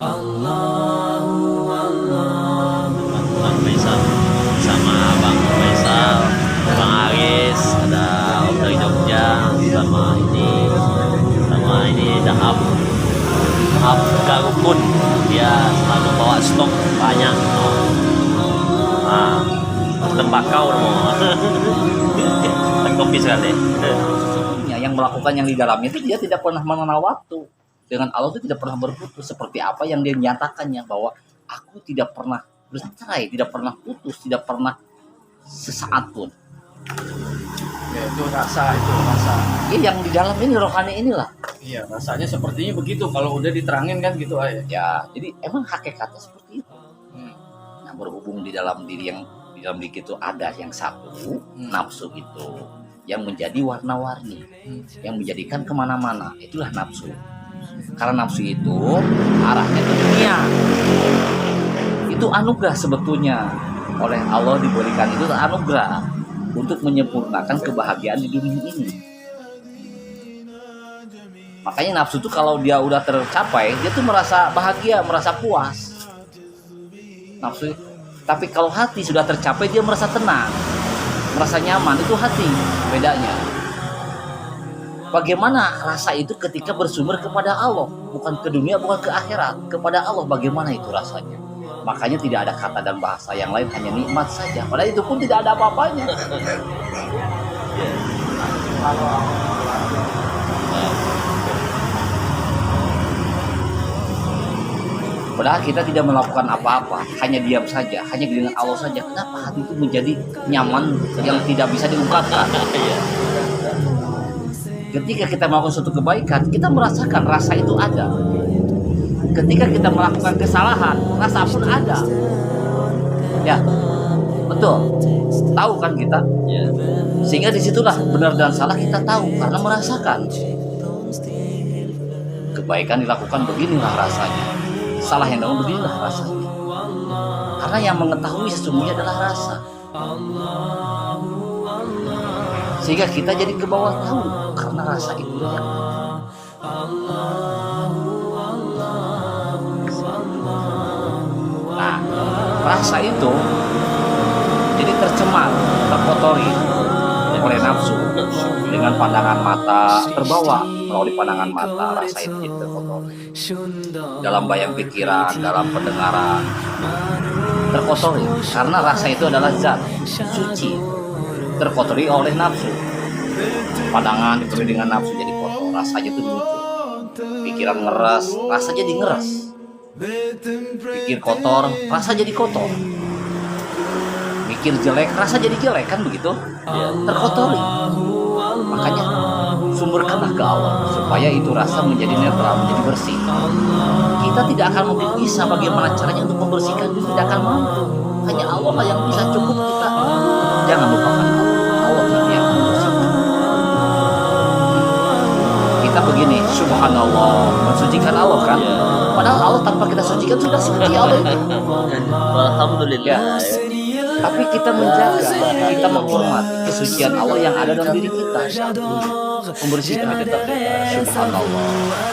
Bang Faisal sama Bang Faisal, Bang Aris, ada Om dari Jogja, sama ini Dahab Garukun, dia selalu bawa stok banyak. Ah, tembakau mau kopi sekali. Yang melakukan yang di dalamnya itu dia tidak pernah mengenal waktu. Dengan Allah itu tidak pernah berputus, seperti apa yang dia nyatakannya, bahwa aku tidak pernah bercerai, tidak pernah putus, tidak pernah sesaat pun. Ya, itu rasa. Yang di dalam ini rohani inilah. Iya, rasanya sepertinya begitu kalau udah diterangin kan gitu aja. Ya, jadi emang hakikatnya seperti itu. Nah, berhubung di dalam diri itu ada yang satu, nafsu itu yang menjadi warna-warni, yang menjadikan kemana-mana, itulah nafsu. Karena nafsu itu arahnya ke dunia, itu anugerah sebetulnya, oleh Allah diberikan itu anugerah untuk menyempurnakan kebahagiaan di dunia ini. Makanya nafsu itu kalau dia udah tercapai, dia tuh merasa bahagia, merasa puas. Nafsu. Tapi kalau hati sudah tercapai, dia merasa tenang, merasa nyaman. Itu hati bedanya. Bagaimana rasa itu ketika bersumber kepada Allah, bukan ke dunia, bukan ke akhirat, kepada Allah, bagaimana itu rasanya? Makanya tidak ada kata dan bahasa yang lain, hanya nikmat saja. Padahal itu pun tidak ada apa-apanya. Padahal kita tidak melakukan apa-apa, hanya diam saja, hanya dengan Allah saja. Kenapa hati itu menjadi nyaman yang tidak bisa diungkapkan? Ketika kita melakukan suatu kebaikan, kita merasakan rasa itu ada. Ketika kita melakukan kesalahan, rasa pun ada. Ya, betul. Tahu kan kita? Sehingga disitulah benar dan salah kita tahu karena merasakan. Kebaikan dilakukan beginilah rasanya. Salah yang dalam beginilah rasanya. Karena yang mengetahui sesungguhnya adalah rasa. Sehingga kita jadi ke bawah tahu karena rasa itu yang nah, rasa itu jadi tercemar, terkotori oleh nafsu dengan pandangan mata, terbawa melalui pandangan mata. Rasa itu jadi terkotori dalam bayang pikiran, dalam pendengaran, terkotori karena rasa itu adalah zat suci, terkotori oleh nafsu. Pandangan dipenuhi dengan nafsu jadi kotor, rasanya itu lucu. Pikiran ngeras, rasa jadi ngeras. Pikir kotor, rasa jadi kotor. Pikir jelek, rasa jadi jelek, kan begitu? Terkotori. Makanya sumberkanlah ke Allah supaya itu rasa menjadi netral, menjadi bersih. Kita tidak akan bisa bagaimana caranya untuk membersihkan itu, tidak akan mampu. Hanya Allah lah yang bisa, cukup kita. Jangan lupakan Allah yang membersihkan. Kita begini, subhanallah, mensucikan Allah kan? Padahal Allah tanpa kita sucikan sudah suci Allah itu. Alhamdulillah. Tapi kita menjaga, kita menghormati kesucian Allah yang ada dalam diri kita. Membersihkan kita, subhanallah,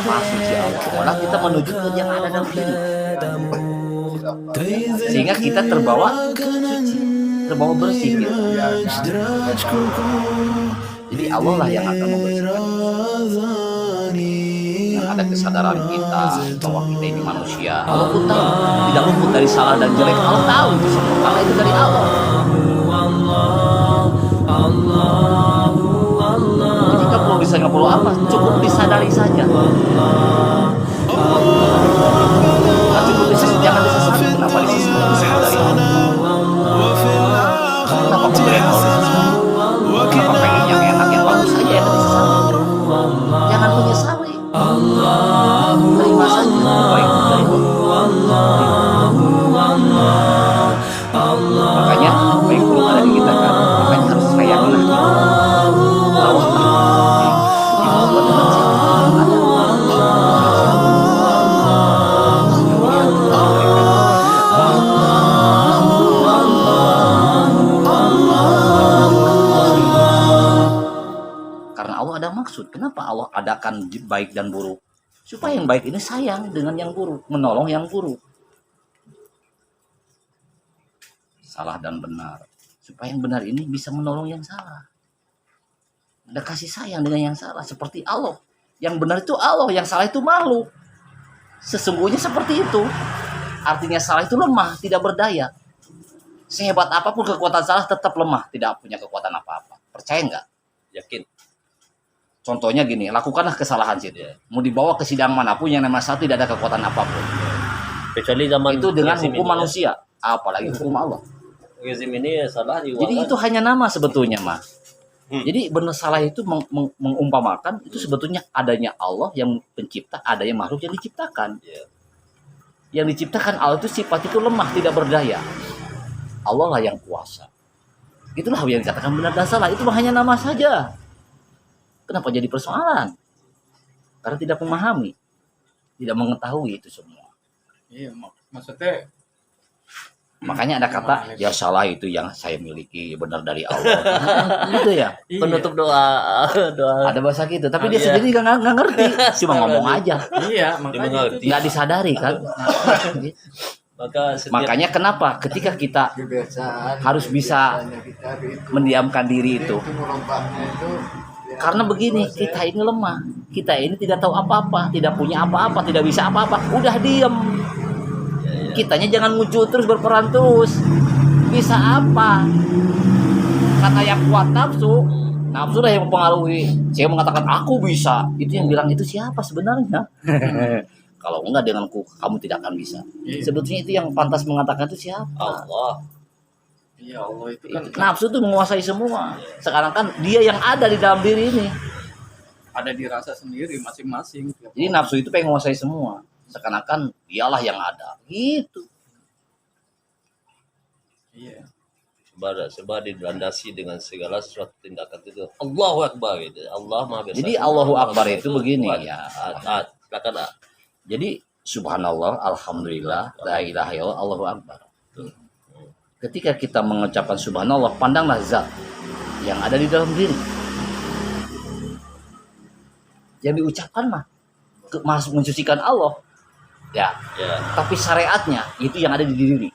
maha suci Allah. Padahal kita menuju ke yang ada dalam diri. Sehingga kita terbawa suci, terbawa bersih gitu. Jadi Allah lah yang akan membersihkan. Yang ada kesadaran kita bahwa kita ini manusia. Allah pun tahu, tidak luput dari salah dan jelek. Allah tahu itu semua, karena itu dari Allah. Jadi kita perlu bisa, nggak perlu apa, cukup disadari saja. Nah, cukup jangan disesali. Kenapa disesali? Disadari. Kenapa pemberian Allah disesali? Kenapa pengen yang enak, yang bagus saja yang disesali? Jangan menyesali. Terima saja baik dari Allah. Makanya baik belum ada di kita kan. Makanya harus sayang lagi. Karena Allah ada maksud. Kenapa Allah adakan baik dan buruk? Supaya supaya yang baik ini sayang dengan yang buruk, menolong yang buruk. Salah dan benar, supaya yang benar ini bisa menolong yang salah. Ada kasih sayang dengan yang salah, seperti Allah. Yang benar itu Allah, yang salah itu makhluk. Sesungguhnya seperti itu. Artinya salah itu lemah, tidak berdaya. Sehebat apapun kekuatan salah tetap lemah, tidak punya kekuatan apa-apa. Percaya nggak? Yakin. Contohnya gini, lakukanlah kesalahan situ. Mau dibawa ke sidang manapun yang namanya salah tidak ada kekuatan apapun. Kecuali zaman Itu dengan rezim hukum ini, manusia, apalagi hukum Allah. Rezim ini salah Jadi diwakilkan. itu hanya nama sebetulnya, mah. Hmm. Jadi benar salah itu mengumpamakan itu sebetulnya adanya Allah yang pencipta, adanya makhluk yang diciptakan. Iya. Yang diciptakan Allah itu sifat itu lemah, tidak berdaya. Allah lah yang kuasa. Itulah yang dikatakan benar dan salah. Itu hanya nama saja. Kenapa jadi persoalan? Karena tidak memahami, tidak mengetahui itu semua. Iya, maksudnya Makanya ada kata, ya salah itu yang saya miliki, benar dari Allah. Gitu ya. Penutup doa. Ada bahasa gitu, tapi dia Iya. sendiri nggak ngerti, cuma ngomong aja, iya, Dia makanya mengerti. nggak disadari kan. Maka setiap Makanya kenapa ketika kita kebiasaan harus bisa kebiasaannya kita itu mendiamkan diri itu, merubahnya itu karena begini, kita ini lemah, kita ini tidak tahu apa-apa, tidak punya apa-apa, tidak bisa apa-apa, udah diem. Kitanya jangan muncul terus, berperan terus. Bisa apa? Kata yang kuat nafsu lah yang mempengaruhi. Saya mengatakan aku bisa, itu yang bilang itu siapa sebenarnya? Kalau enggak denganku kamu tidak akan bisa. Iya. Sebetulnya itu yang pantas mengatakan itu siapa? Allah. iya Allah itu kan Nafsu itu menguasai semua. Sekarang kan dia yang ada di dalam diri ini. ada dirasa sendiri masing-masing. Jadi nafsu itu pengen menguasai semua. Seakan-akan dialah yang ada. Gitu. Iya. Sebab dilandasi dengan segala sesuatu tindakan itu Allahu Akbar gitu. Allah Maha Besar. Jadi Allahu Akbar itu begini ya. Silakan. Jadi subhanallah, alhamdulillah, la ilaha illallah, Allahu Akbar. Ketika kita mengucapkan subhanallah, pandanglah zat yang ada di dalam diri. Yang diucapkan mah masuk mensucikan Allah. Ya, Ya. tapi syariatnya itu yang ada di diri.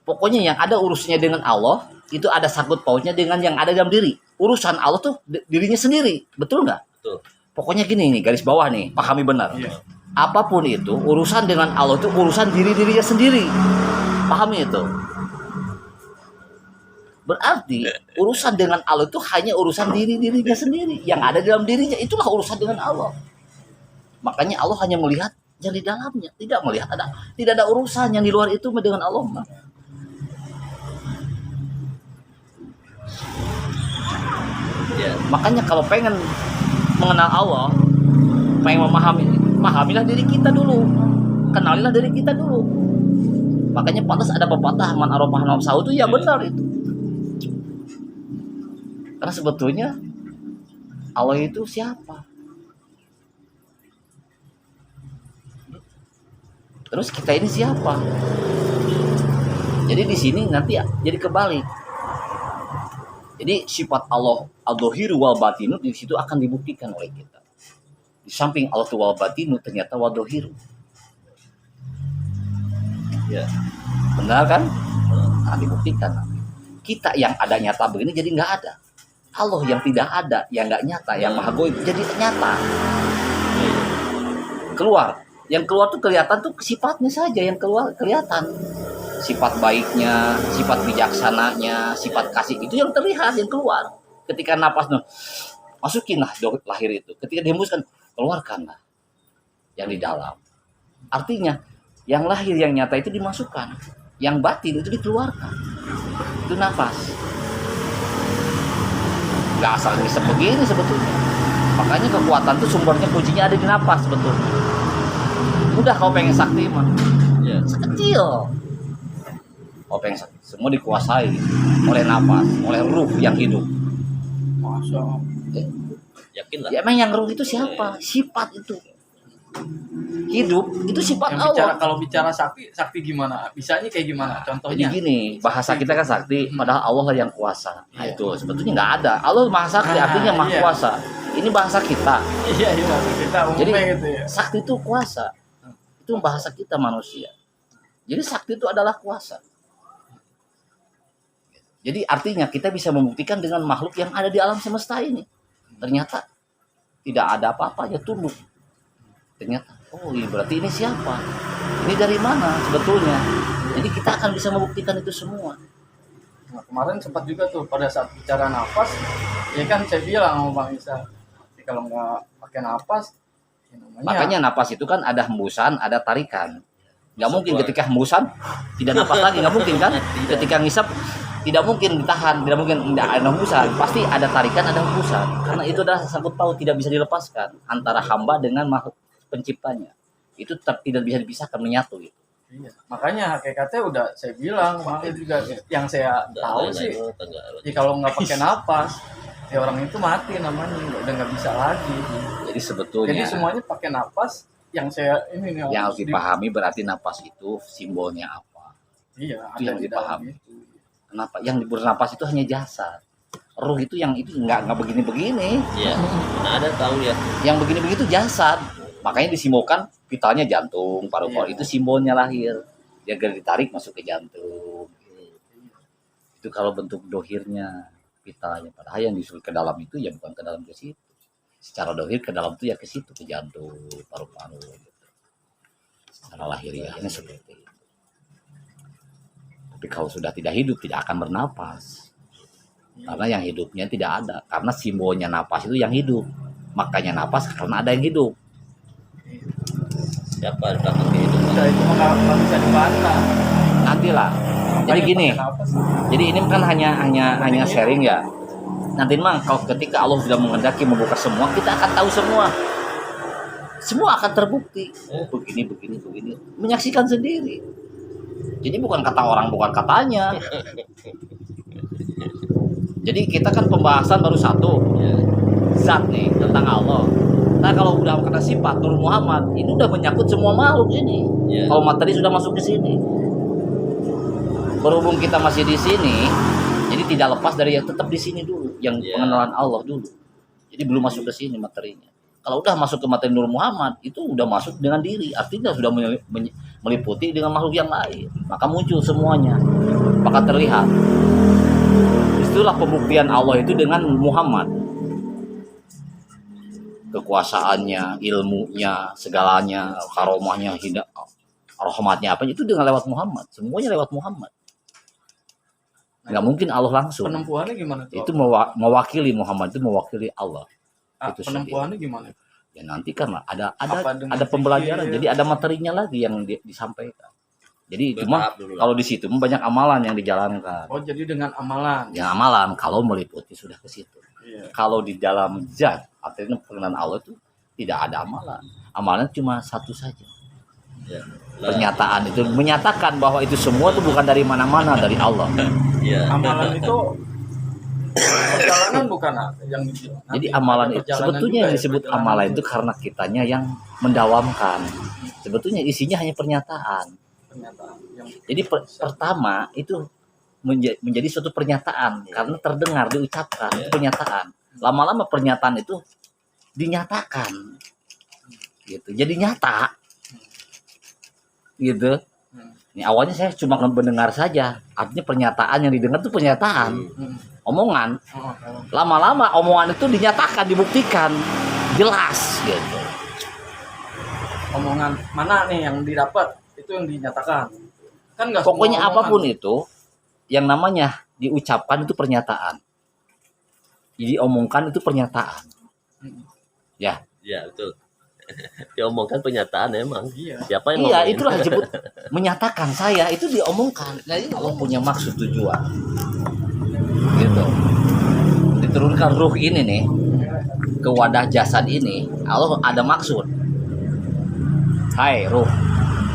Pokoknya yang ada urusannya dengan Allah itu ada sangkut pautnya dengan yang ada dalam diri. Urusan Allah tuh dirinya sendiri, betul nggak? Betul. Pokoknya gini nih, garis bawah nih, pahami benar. Iya. Apapun itu, urusan dengan Allah itu urusan dirinya sendiri. Pahami itu. Berarti urusan dengan Allah itu hanya urusan dirinya sendiri. Yang ada dalam dirinya itulah urusan dengan Allah. Makanya Allah hanya melihat yang di dalamnya, tidak melihat tidak ada urusan yang di luar itu dengan Allah. Ya. Makanya kalau pengen mengenal Allah, pengen memahamilah diri kita dulu. Kenalilah diri kita dulu. Makanya pantas ada pepatah man arafah nafsahu itu ya benar itu. Karena sebetulnya Allah itu siapa? Terus kita ini siapa? Jadi di sini nanti jadi kebalik. Jadi sifat Allah al-dhahiru wal batinu di situ akan dibuktikan oleh kita. Di samping Allah wal batinu ternyata wal dhahiru. Ya, benar kan? Nah, dibuktikan. Kita yang ada nyata begini jadi nggak ada. Allah yang tidak ada, yang nggak nyata, yang maha goib jadi nyata. Keluar. Yang keluar tuh kelihatan tuh sifatnya saja yang keluar kelihatan. Sifat baiknya, sifat bijaksananya, sifat kasih itu yang terlihat, yang keluar. Ketika napas masukinlah lahir itu. Ketika dihembuskan, keluarkanlah yang di dalam. Artinya, yang lahir yang nyata itu dimasukkan, yang batin itu dikeluarkan. Itu nafas. Gak asal bisa begini sebetulnya. Makanya kekuatan itu sumbernya kuncinya ada di nafas sebetulnya. Udah kau pengen sakti mah, Ya. sekecil. Kau pengen sakti, semua dikuasai oleh nafas, oleh ruh yang hidup. Masya Allah. Yakin lah. Ya emang yang ruh itu siapa? Sifat itu. hidup itu sifat Yang bicara, Allah. kalau bicara sakti gimana? Bisanya kayak gimana? Jadi Contohnya? gini, bahasa kita kan sakti, padahal Allah lah yang kuasa. Nah, Iya. itu sebetulnya nggak ada. Allah maha sakti, Ah, artinya maha iya. kuasa. Ini bahasa kita. Iya, kita Jadi umumnya gitu ya. sakti itu kuasa. Itu bahasa kita manusia. Jadi sakti itu adalah kuasa. Jadi artinya kita bisa membuktikan dengan makhluk yang ada di alam semesta ini. Ternyata tidak ada apa-apa, ya tunduk. Ternyata, oh iya berarti ini siapa? Ini dari mana sebetulnya? Jadi kita akan bisa membuktikan itu semua. Nah, kemarin sempat juga tuh pada saat bicara nafas, ya kan saya bilang sama Bang Isa, kalau nggak pakai nafas, ya namanya Makanya napas itu kan ada hembusan, ada tarikan. Nggak mungkin ketika hembusan tidak napas lagi, nggak mungkin kan? Ketika ngisap tidak mungkin ditahan, tidak mungkin tidak ada hembusan, pasti ada tarikan, ada hembusan. Karena itu adalah sangkut paut, tidak bisa dilepaskan antara hamba dengan makhluk penciptanya. Itu tidak bisa dipisahkan, menyatu gitu. iya. Makanya hakikatnya udah saya bilang, makanya juga yang saya tahu sih, ya kalau nggak pakai nafas, ya orang itu mati namanya, udah nggak bisa lagi. Jadi sebetulnya Jadi semuanya pakai nafas. Yang saya ini nih, yang harus dipahami berarti napas itu simbolnya apa? Iya, Itu yang ada di dalam dipahami. itu. Kenapa? Yang bernapas itu hanya jasad. Ruh itu yang itu nggak begini-begini. Iya, mana ada tahu ya. Yang begini-begini itu jasad. Makanya disimbolkan vitalnya jantung, paru-paru Iya. itu simbolnya lahir. Dia agar ditarik masuk ke jantung. Itu kalau bentuk dohirnya vitalnya. Padahal yang disuruh ke dalam itu ya bukan ke dalam ke situ. Secara dohir ke dalam itu ya ke situ, ke jantung, paru-paru gitu. Secara lahiriahnya seperti itu. Tapi kalau sudah tidak hidup tidak akan bernapas. Karena yang hidupnya tidak ada. Karena simbolnya napas itu yang hidup. Makanya napas karena ada yang hidup. Siapa di belakang kehidupan? Udah itu mah nggak bisa dibantah. Nantilah. Jadi Makanya gini. pakai nafas. Jadi ini kan hanya sharing ya. Nanti mah kalau ketika Allah sudah menghendaki membuka semua, kita akan tahu semua. Semua akan terbukti. Oh, begini. Menyaksikan sendiri. Jadi bukan kata orang, bukan katanya. Jadi kita kan pembahasan baru satu. Zat nih tentang Allah. Nah kalau udah kena sifat Nur Muhammad, ini udah menyangkut semua makhluk ini. Iya. Kalau materi sudah masuk ke sini. Berhubung kita masih di sini, jadi tidak lepas dari yang tetap di sini dulu, yang Iya. pengenalan Allah dulu. Jadi belum masuk ke sini materinya. Kalau udah masuk ke materi Nur Muhammad, itu udah masuk dengan diri, artinya sudah meliputi dengan makhluk yang lain. Maka muncul semuanya, maka terlihat. Itulah pembuktian Allah itu dengan Muhammad. Kekuasaannya, ilmunya, segalanya, karomahnya, rahmatnya apa itu dengan lewat Muhammad. Semuanya lewat Muhammad. Nggak mungkin Allah langsung. Penempuhannya gimana tuh? Itu mewakili Muhammad, itu mewakili Allah. Itu Penempuhannya gimana? Ya nanti kan ada Apa dengan pembelajaran, zikir? jadi ada materinya lagi yang disampaikan. Jadi cuma Bertahap dulu lah. kalau di situ banyak amalan yang dijalankan. Oh, jadi dengan amalan. Yang amalan kalau meliputi sudah ke situ. Iya. Kalau di dalam zat, artinya pengenalan Allah itu tidak ada amalan. Amalan cuma satu saja. Ya. Pernyataan itu menyatakan bahwa itu semua itu bukan dari mana-mana, dari Allah. Iya. Amalan itu perjalanan bukan yang dibilang. Jadi Nanti amalan ada itu perjalanan sebetulnya juga yang ya, disebut perjalanan amalan itu itu karena kitanya yang mendawamkan. Sebetulnya isinya hanya pernyataan. pernyataan yang Jadi pertama itu menjadi suatu pernyataan karena terdengar diucapkan itu pernyataan. Lama-lama pernyataan itu dinyatakan. Gitu. Jadi nyata. Gitu. Ini awalnya saya cuma mendengar saja. Artinya pernyataan yang didengar itu pernyataan. Omongan. Lama-lama omongan itu dinyatakan, dibuktikan. Jelas gitu. omongan mana nih yang didapat itu yang dinyatakan. Kan nggak Pokoknya semua omongan. apapun itu yang namanya diucapkan itu pernyataan. Jadi omongkan itu pernyataan. Ya. Iya, betul. Diomongkan pernyataan emang. Iya. Siapa yang Iya, ngomongin? itulah disebut menyatakan saya itu diomongkan. Nah, ini Allah punya maksud tujuan. Gitu. Diturunkan ruh ini nih ke wadah jasad ini, Allah ada maksud. Hai ruh,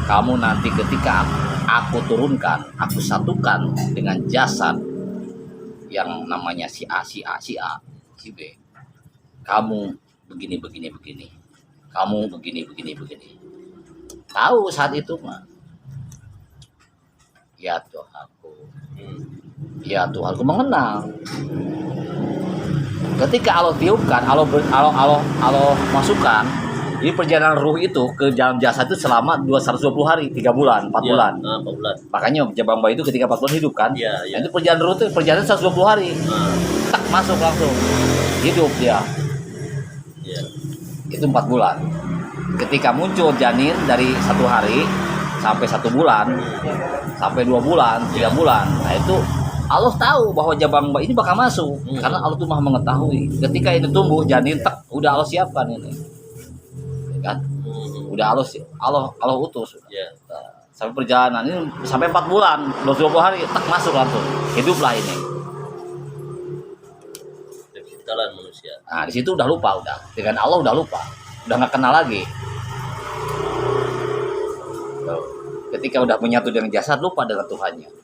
kamu nanti ketika aku turunkan, aku satukan dengan jasad yang namanya si A, si B. Kamu begini. kamu begini. Tahu saat itu mah. Ya Tuhanku. Ya Tuhanku mengenal. Ketika Allah tiupkan, Allah masukkan, jadi perjalanan ruh itu ke dalam jasad itu selama 220 hari, 3 bulan, 4 bulan. 4 bulan. Makanya jabang bayi itu ketika 4 bulan hidup kan. Iya, iya. Nah, itu perjalanan ruh itu perjalanan 120 hari. Tak masuk langsung. Hidup dia. Iya. Itu 4 bulan. Ketika muncul janin dari 1 hari sampai 1 bulan, sampai 2 bulan, 3 bulan. Nah, itu Allah tahu bahwa jabang bayi ini bakal masuk karena Allah tuh Maha mengetahui. Ketika itu tumbuh janin, tak udah Allah siapkan ini. Ya kan? Udah Allah utus. Iya. Nah, sampai perjalanan ini sampai 4 bulan, 220 hari tak masuk langsung. Hiduplah ini. Penciptaan manusia. Nah, di situ udah lupa udah. Dengan Allah udah lupa. Udah nggak kenal lagi. Tuh. Ketika udah menyatu dengan jasad, lupa dengan Tuhannya.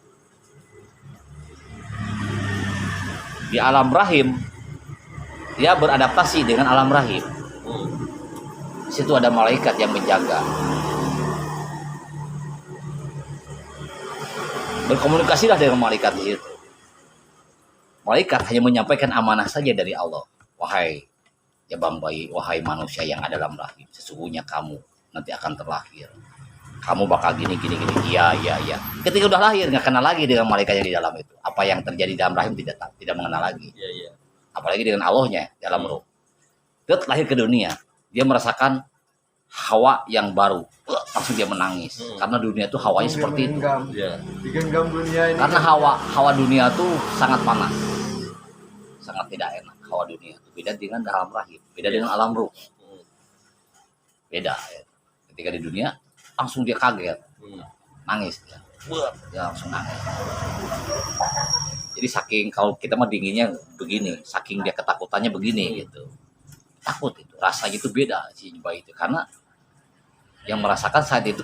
Di alam rahim, dia beradaptasi dengan alam rahim. Di situ ada malaikat yang menjaga. Berkomunikasilah dengan malaikat di situ. Malaikat hanya menyampaikan amanah saja dari Allah. Wahai jabang bayi, wahai manusia yang ada dalam rahim, sesungguhnya kamu nanti akan terlahir. Kamu bakal gini. Iya. Ketika udah lahir nggak kenal lagi dengan malaikat yang di dalam itu. Apa yang terjadi dalam rahim tidak mengenal lagi. Iya. Apalagi dengan Allahnya dalam ruh. Dia lahir ke dunia, dia merasakan hawa yang baru. Langsung dia menangis. Karena dunia itu hawanya seperti itu. Iya. Digenggam dunia ini. Karena hawa dunia itu sangat panas. Sangat tidak enak hawa dunia itu. Beda dengan dalam rahim, beda dengan alam ruh. Beda ya. Ketika di dunia langsung dia kaget, nangis dia langsung nangis. Jadi saking kalau kita mah dinginnya begini, saking dia ketakutannya begini gitu, takut itu rasanya itu beda si bayi itu karena yang merasakan saat itu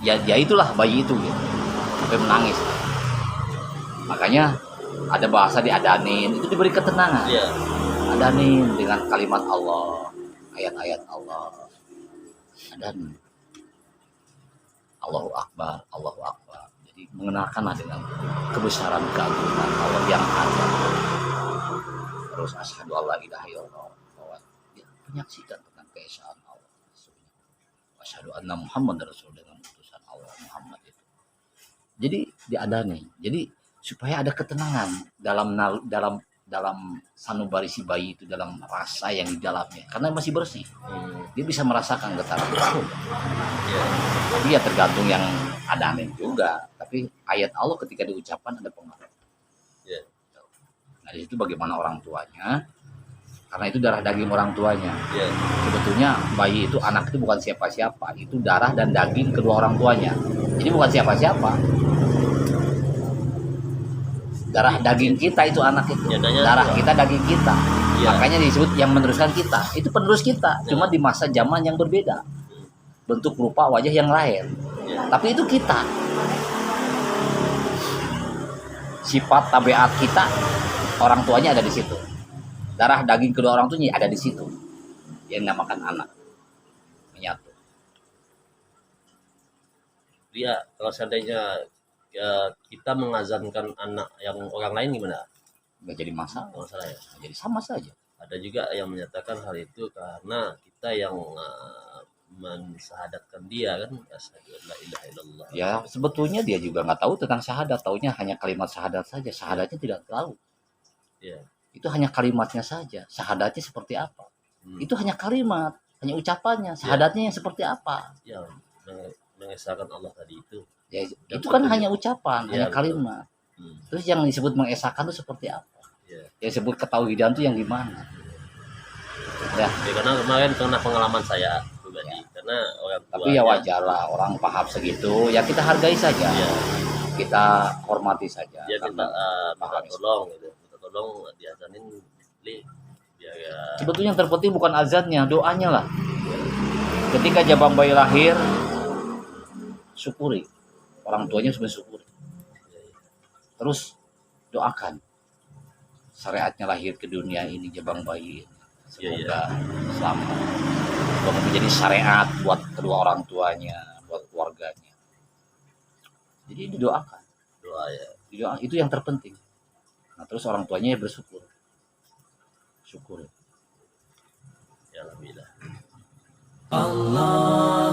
ya itulah bayi itu gitu, sampai menangis. Makanya ada bahasa diadanin itu diberi ketenangan. Iya. Adanin dengan kalimat Allah, ayat-ayat Allah, adanin. Allahu Akbar. Jadi mengenalkanlah dengan kebesaran keagungan Allah yang ada. Terus asyhadu alla ilaha illallah, bahwa dia menyaksikan tentang keesaan Allah. Asyhadu anna Muhammad Rasul, dengan utusan Allah Muhammad itu. Jadi diadani. Jadi supaya ada ketenangan dalam sanubari si bayi itu, dalam rasa yang di dalamnya, karena masih bersih. Dia bisa merasakan getaran. Tapi ya tergantung yang ada aneh juga. Tapi ayat Allah ketika diucapkan ada pengaruh. Nah di situ bagaimana orang tuanya, karena itu darah daging orang tuanya. Sebetulnya bayi itu, anak itu bukan siapa-siapa, itu darah dan daging kedua orang tuanya. Jadi bukan siapa-siapa. Darah daging kita itu anak itu. Darah kita daging kita. Makanya disebut yang meneruskan kita. Itu penerus kita. Cuma di masa zaman yang berbeda. Bentuk rupa wajah yang lain. Tapi itu kita. Sifat tabiat kita, orang tuanya ada di situ. Darah daging kedua orang tuanya ada di situ. Yang dinamakan anak. Menyatu. Dia kalau seandainya kita mengazankan anak yang orang lain gimana? Nggak jadi masalah. Masalah ya. Jadi sama saja. Ada juga yang menyatakan hal itu karena kita yang mensahadatkan dia kan, asyhadu an la ilaha illallah. Ya sebetulnya dia juga nggak tahu tentang syahadat, taunya hanya kalimat syahadat saja. Syahadatnya tidak tahu. Ya. Itu hanya kalimatnya saja. Syahadatnya seperti apa? Itu hanya kalimat, hanya ucapannya. Syahadatnya yang seperti apa? Ya, mengesahkan Allah tadi itu. Ya, itu kan hanya ucapan, hanya kalimat. Terus yang disebut mengesahkan itu seperti apa? Yang disebut ketauhidan itu yang gimana? Ya, karena kemarin pernah pengalaman saya pribadi, karena orang tua. Tapi ya wajar lah orang paham segitu, ya kita hargai saja. Kita hormati saja. Ya kita tolong gitu. Kita tolong diazanin ya. Sebetulnya yang terpenting bukan azannya, doanya lah. Ketika jabang bayi lahir, syukuri. Orang tuanya sudah syukur. Terus doakan syariatnya lahir ke dunia ini jabang bayi ini. Semoga selamat. semoga menjadi syariat buat kedua orang tuanya, buat keluarganya. Jadi didoakan, Doa ya. didoakan itu yang terpenting. Nah terus orang tuanya ya bersyukur, syukur. Ya alhamdulillah. Allah